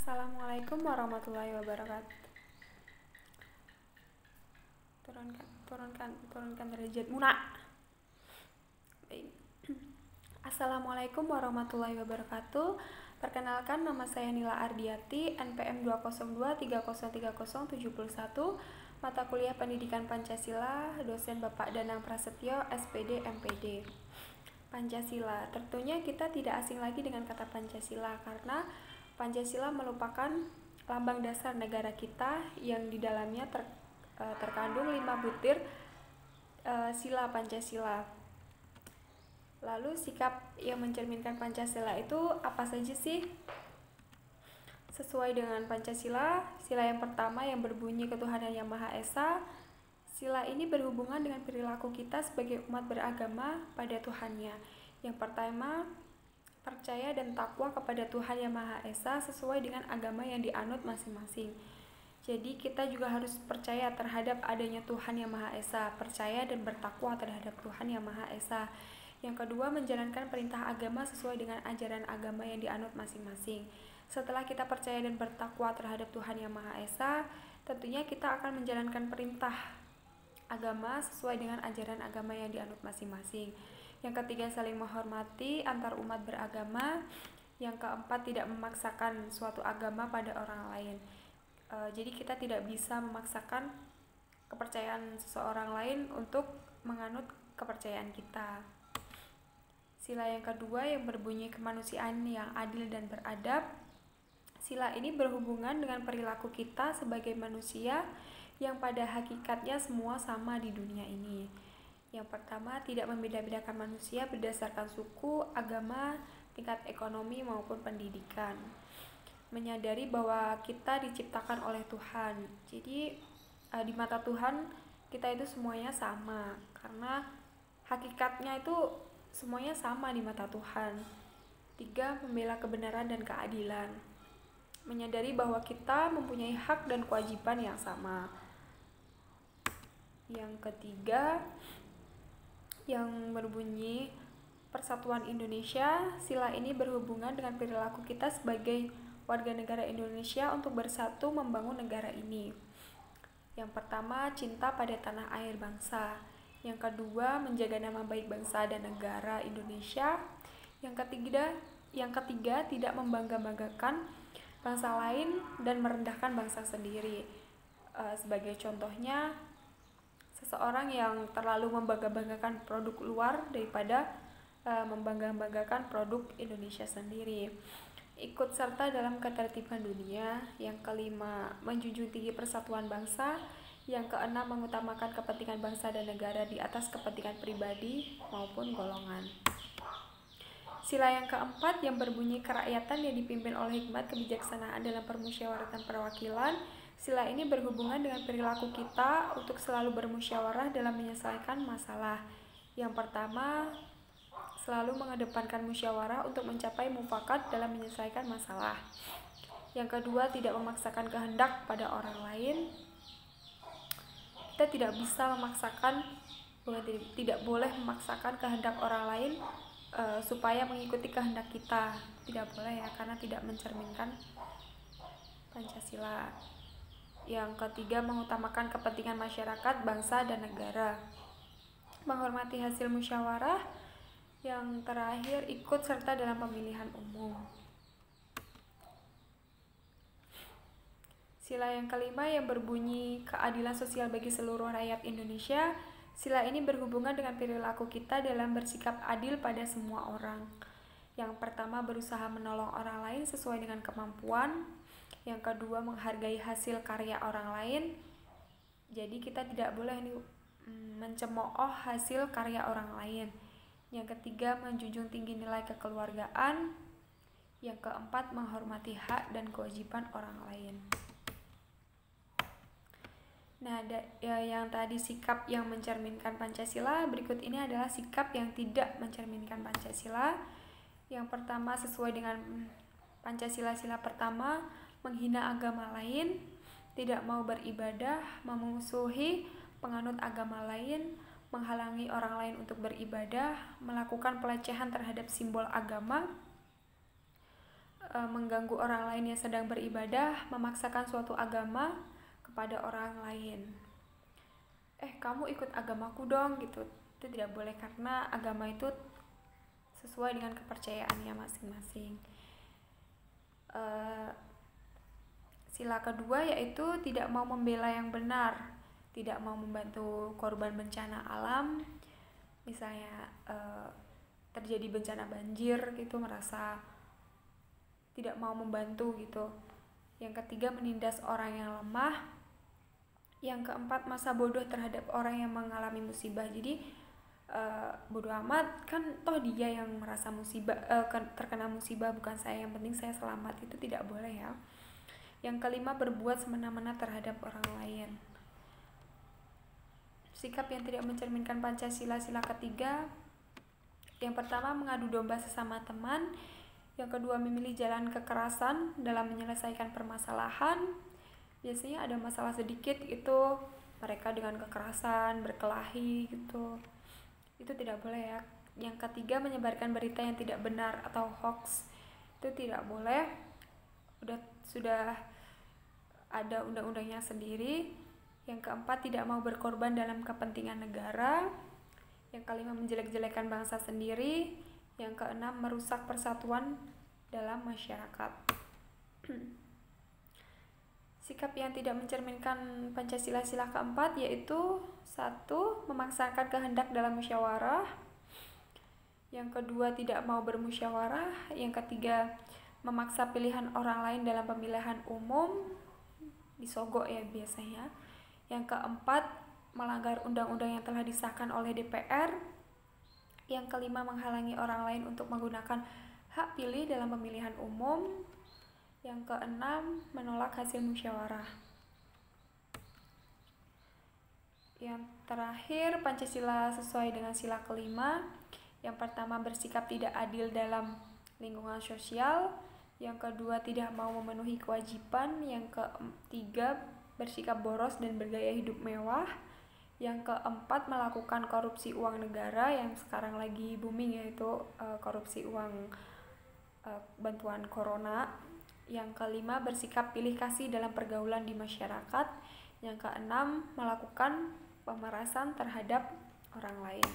Assalamualaikum warahmatullahi wabarakatuh. Turunkan derajat Muna. Baik. Assalamualaikum warahmatullahi wabarakatuh. Perkenalkan, nama saya Nila Ardiati, NPM 20230307071, mata kuliah Pendidikan Pancasila, dosen Bapak Danang Prasetyo, SPD, MPD. Pancasila, tentunya kita tidak asing lagi dengan kata Pancasila karena Pancasila merupakan lambang dasar negara kita yang di dalamnya terkandung 5 butir sila Pancasila. Lalu sikap yang mencerminkan Pancasila itu apa saja sih? Sesuai dengan Pancasila, sila yang pertama yang berbunyi ketuhanan yang Maha Esa. Sila ini berhubungan dengan perilaku kita sebagai umat beragama pada Tuhannya. Yang pertama, percaya dan takwa kepada Tuhan yang Maha Esa sesuai dengan agama yang dianut masing-masing. Jadi kita juga harus percaya terhadap adanya Tuhan yang Maha Esa, percaya dan bertakwa terhadap Tuhan yang Maha Esa. Yang kedua, menjalankan perintah agama sesuai dengan ajaran agama yang dianut masing-masing. Setelah kita percaya dan bertakwa terhadap Tuhan yang Maha Esa, tentunya kita akan menjalankan perintah agama sesuai dengan ajaran agama yang dianut masing-masing. Yang ketiga, saling menghormati antar umat beragama. Yang keempat, tidak memaksakan suatu agama pada orang lain. Jadi kita tidak bisa memaksakan kepercayaan seseorang lain untuk menganut kepercayaan kita. Sila yang kedua yang berbunyi kemanusiaan yang adil dan beradab. Sila ini berhubungan dengan perilaku kita sebagai manusia yang pada hakikatnya semua sama di dunia ini. Yang pertama, tidak membeda-bedakan manusia berdasarkan suku, agama, tingkat ekonomi maupun pendidikan. Menyadari bahwa kita diciptakan oleh Tuhan. Jadi di mata Tuhan kita itu semuanya sama karena hakikatnya itu semuanya sama di mata Tuhan. 3. Membela kebenaran dan keadilan. Menyadari bahwa kita mempunyai hak dan kewajiban yang sama. Yang ketiga yang berbunyi Persatuan Indonesia. Sila ini berhubungan dengan perilaku kita sebagai warga negara Indonesia untuk bersatu membangun negara ini. Yang pertama, cinta pada tanah air bangsa. Yang kedua, menjaga nama baik bangsa dan negara Indonesia. Yang ketiga, tidak membangga-banggakan bangsa lain dan merendahkan bangsa sendiri. Sebagai contohnya, seseorang yang terlalu membangga-banggakan produk luar daripada membangga-banggakan produk Indonesia sendiri. Ikut serta dalam ketertiban dunia. Yang kelima, menjunjung tinggi persatuan bangsa. Yang keenam, mengutamakan kepentingan bangsa dan negara di atas kepentingan pribadi maupun golongan. Sila yang keempat yang berbunyi kerakyatan yang dipimpin oleh hikmat kebijaksanaan dalam permusyawaratan perwakilan. Sila ini berhubungan dengan perilaku kita untuk selalu bermusyawarah dalam menyelesaikan masalah. Yang pertama, selalu mengedepankan musyawarah untuk mencapai mufakat dalam menyelesaikan masalah. Yang kedua, tidak memaksakan kehendak pada orang lain. Kita tidak boleh memaksakan kehendak orang lain supaya mengikuti kehendak kita. Tidak boleh ya, karena tidak mencerminkan Pancasila. Yang ketiga, mengutamakan kepentingan masyarakat, bangsa, dan negara. Menghormati hasil musyawarah. Yang terakhir, ikut serta dalam pemilihan umum. Sila yang kelima yang berbunyi keadilan sosial bagi seluruh rakyat Indonesia. Sila ini berhubungan dengan perilaku kita dalam bersikap adil pada semua orang. Yang pertama, berusaha menolong orang lain sesuai dengan kemampuan. Yang kedua, menghargai hasil karya orang lain. Jadi kita tidak boleh mencemooh hasil karya orang lain. Yang ketiga, menjunjung tinggi nilai kekeluargaan. Yang keempat, menghormati hak dan kewajiban orang lain. Nah, yang tadi sikap yang mencerminkan Pancasila, berikut ini adalah sikap yang tidak mencerminkan Pancasila. Yang pertama, sesuai dengan Pancasila sila pertama, menghina agama lain, tidak mau beribadah, memusuhi penganut agama lain, menghalangi orang lain untuk beribadah, melakukan pelecehan terhadap simbol agama, mengganggu orang lain yang sedang beribadah, memaksakan suatu agama kepada orang lain. Kamu ikut agamaku dong gitu. Itu tidak boleh karena agama itu sesuai dengan kepercayaannya masing-masing. Sila kedua yaitu tidak mau membela yang benar, tidak mau membantu korban bencana alam. Misalnya terjadi bencana banjir gitu, merasa tidak mau membantu gitu. Yang ketiga, menindas orang yang lemah. Yang keempat, masa bodoh terhadap orang yang mengalami musibah. Jadi bodoh amat, kan toh dia yang merasa musibah, terkena musibah, bukan saya, yang penting saya selamat. Itu tidak boleh ya. Yang kelima, berbuat semena-mena terhadap orang lain. Sikap yang tidak mencerminkan Pancasila sila ketiga. Yang pertama, mengadu domba sesama teman. Yang kedua, memilih jalan kekerasan dalam menyelesaikan permasalahan. Biasanya ada masalah sedikit itu mereka dengan kekerasan berkelahi gitu. Itu tidak boleh ya. Yang ketiga, menyebarkan berita yang tidak benar atau hoax. Itu tidak boleh. Sudah ada undang-undangnya sendiri. Yang keempat, tidak mau berkorban dalam kepentingan negara. Yang kelima, menjelek-jelekan bangsa sendiri. Yang keenam, merusak persatuan dalam masyarakat. Sikap yang tidak mencerminkan Pancasila sila keempat yaitu 1. Memaksakan kehendak dalam musyawarah. Yang kedua, tidak mau bermusyawarah. Yang ketiga, memaksa pilihan orang lain dalam pemilihan umum, disogok ya biasanya. Yang keempat, melanggar undang-undang yang telah disahkan oleh DPR. Yang kelima, menghalangi orang lain untuk menggunakan hak pilih dalam pemilihan umum. Yang keenam, menolak hasil musyawarah. Yang terakhir, Pancasila sesuai dengan sila kelima. Yang pertama, bersikap tidak adil dalam lingkungan sosial. Yang kedua, tidak mau memenuhi kewajiban. Yang ketiga, bersikap boros dan bergaya hidup mewah. Yang keempat, melakukan korupsi uang negara yang sekarang lagi booming, yaitu korupsi uang bantuan corona. Yang kelima, bersikap pilih kasih dalam pergaulan di masyarakat. Yang keenam, melakukan pemerasan terhadap orang lain.